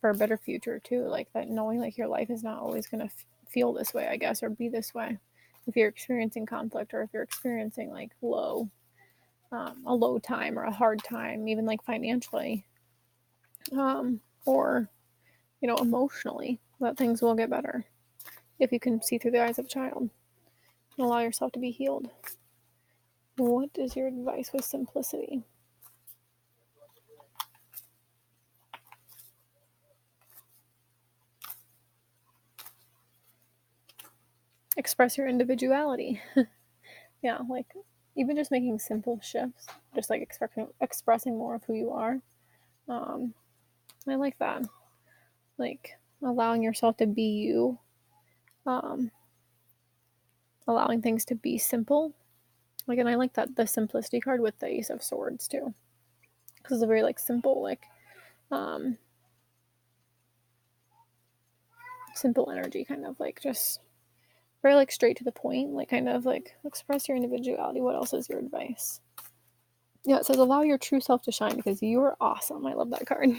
for a better future too, like that knowing like your life is not always gonna feel this way, I guess, or be this way. If you're experiencing conflict or if you're experiencing like a low time or a hard time, even like financially, or emotionally, that things will get better if you can see through the eyes of a child and allow yourself to be healed. What is your advice with simplicity? Express your individuality. Yeah, like even just making simple shifts, just like expressing more of who you are. I like that. Like allowing yourself to be you, um, allowing things to be simple. Like, and I like that the simplicity card with the Ace of Swords too, because it's a very like simple, like simple energy, kind of like just very like straight to the point, like kind of like express your individuality. What else is your advice? Yeah, it says allow your true self to shine because you are awesome. I love that card.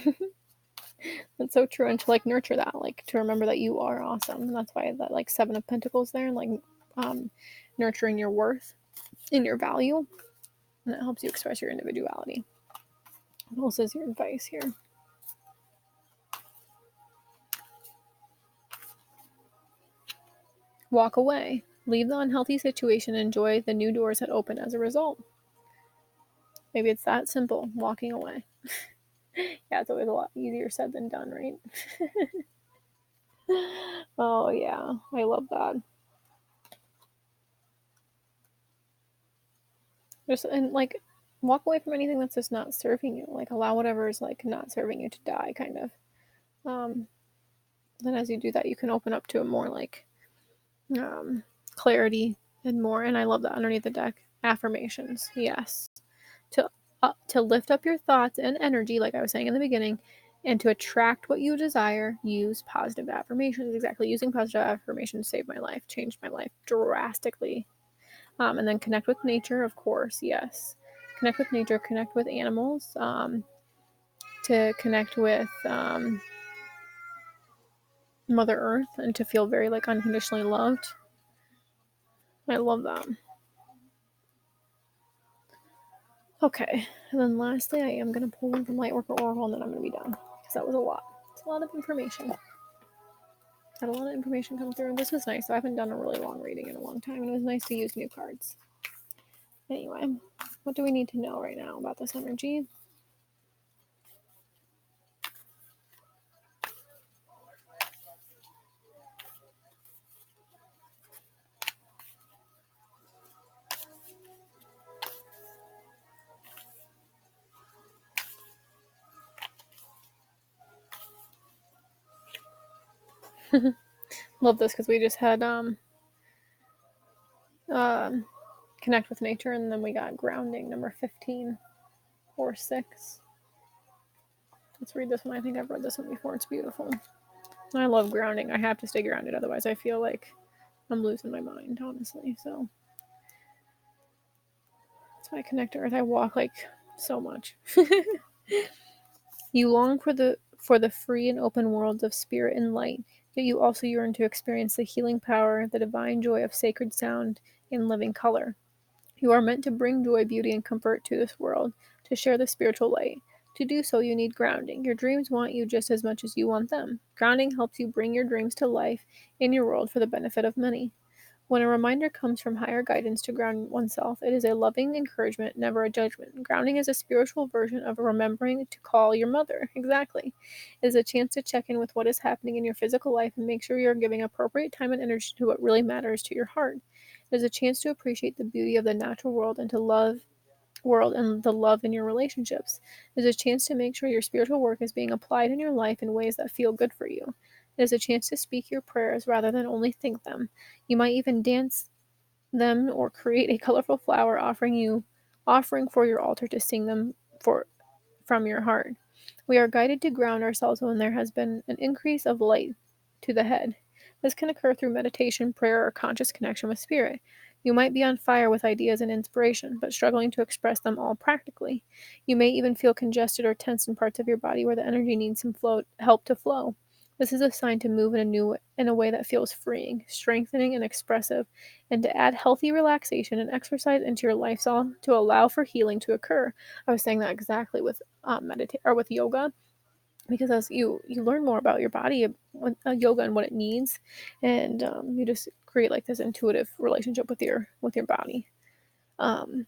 That's so true. And to like nurture that, like to remember that you are awesome. And that's why that like 7 of Pentacles there, like nurturing your worth and your value. And it helps you express your individuality. What else is your advice here? Walk away. Leave the unhealthy situation and enjoy the new doors that open as a result. Maybe it's that simple, walking away. Yeah, it's always a lot easier said than done, right? Oh, yeah. I love that. Just, and like, walk away from anything that's just not serving you. Like, allow whatever is like not serving you to die, kind of. Then as you do that, you can open up to a more like clarity and more. And I love that underneath the deck. Affirmations. Yes. To lift up your thoughts and energy, like I was saying in the beginning, and to attract what you desire, use positive affirmations. Exactly. Using positive affirmations saved my life, changed my life drastically. And then connect with nature, of course. Yes. Connect with nature, connect with animals, to connect with Mother Earth and to feel very like unconditionally loved. I love that. Okay, and then lastly, I am going to pull one from Lightworker Oracle and then I'm going to be done because that was a lot. It's a lot of information. Had a lot of information come through. This was nice. So I haven't done a really long reading in a long time, and it was nice to use new cards. Anyway, what do we need to know right now about this energy? Love this because we just had connect with nature, and then we got grounding, number 15 or 6. Let's read this one. I think I've read this one before. It's beautiful. I love grounding. I have to stay grounded, otherwise I feel like I'm losing my mind, honestly. So that's why I connect to Earth. I walk like so much. You long for the free and open worlds of spirit and light, yet you also yearn to experience the healing power, the divine joy of sacred sound and living color. You are meant to bring joy, beauty, and comfort to this world, to share the spiritual light. To do so, you need grounding. Your dreams want you just as much as you want them. Grounding helps you bring your dreams to life in your world for the benefit of many. When a reminder comes from higher guidance to ground oneself, it is a loving encouragement, never a judgment. Grounding is a spiritual version of remembering to call your mother. Exactly. It is a chance to check in with what is happening in your physical life and make sure you are giving appropriate time and energy to what really matters to your heart. It is a chance to appreciate the beauty of the natural world and to love world and the love in your relationships. It is a chance to make sure your spiritual work is being applied in your life in ways that feel good for you. It is a chance to speak your prayers rather than only think them. You might even dance them or create a colorful flower offering for your altar to sing them for from your heart. We are guided to ground ourselves when there has been an increase of light to the head. This can occur through meditation, prayer, or conscious connection with spirit. You might be on fire with ideas and inspiration, but struggling to express them all practically. You may even feel congested or tense in parts of your body where the energy needs some help to flow. This is a sign to move in a way that feels freeing, strengthening, and expressive, and to add healthy relaxation and exercise into your lifestyle to allow for healing to occur. I was saying that exactly with meditate or with yoga, because as you learn more about your body, yoga and what it needs, and you just create like this intuitive relationship with your body. Um,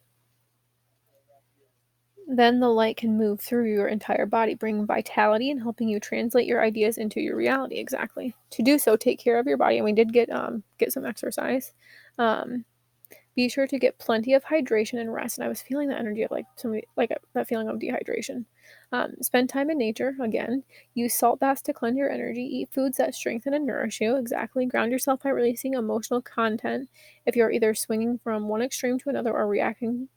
then the light can move through your entire body, bringing vitality and helping you translate your ideas into your reality. Exactly. To do so, take care of your body, and we did get some exercise. Be sure to get plenty of hydration and rest. And I was feeling the energy of like somebody, like that feeling of dehydration. Spend time in nature again. Use salt baths to cleanse your energy. Eat foods that strengthen and nourish you. Exactly. Ground yourself by releasing emotional content if you're either swinging from one extreme to another or reacting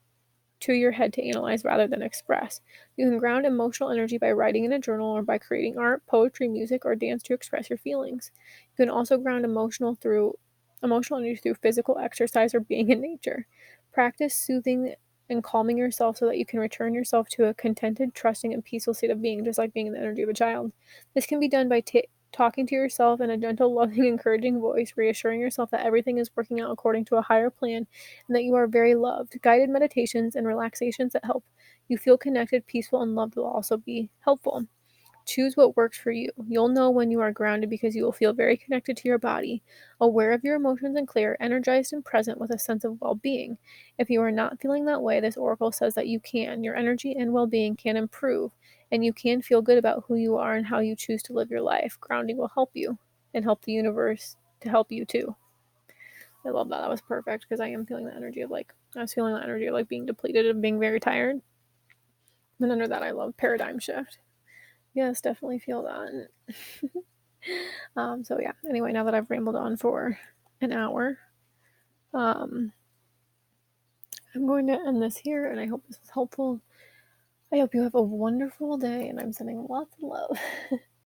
to your head to analyze rather than express. You can ground emotional energy by writing in a journal or by creating art, poetry, music, or dance to express your feelings. You can also ground emotional energy through physical exercise or being in nature. Practice soothing and calming yourself so that you can return yourself to a contented, trusting, and peaceful state of being, just like being in the energy of a child. This can be done by talking to yourself in a gentle, loving, encouraging voice, reassuring yourself that everything is working out according to a higher plan and that you are very loved. Guided meditations and relaxations that help you feel connected, peaceful, and loved will also be helpful. Choose what works for you. You'll know when you are grounded because you will feel very connected to your body, aware of your emotions and clear, energized and present with a sense of well being. If you are not feeling that way, this oracle says that you can. Your energy and well being can improve, and you can feel good about who you are and how you choose to live your life. Grounding will help you and help the universe to help you too. I love that. That was perfect because I am feeling the energy of I was feeling the energy of like being depleted and being very tired. And under that, I love paradigm shift. Yes, definitely feel that. So yeah. Anyway, now that I've rambled on for an hour, um, I'm going to end this here, and I hope this was helpful. I hope you have a wonderful day, and I'm sending lots of love.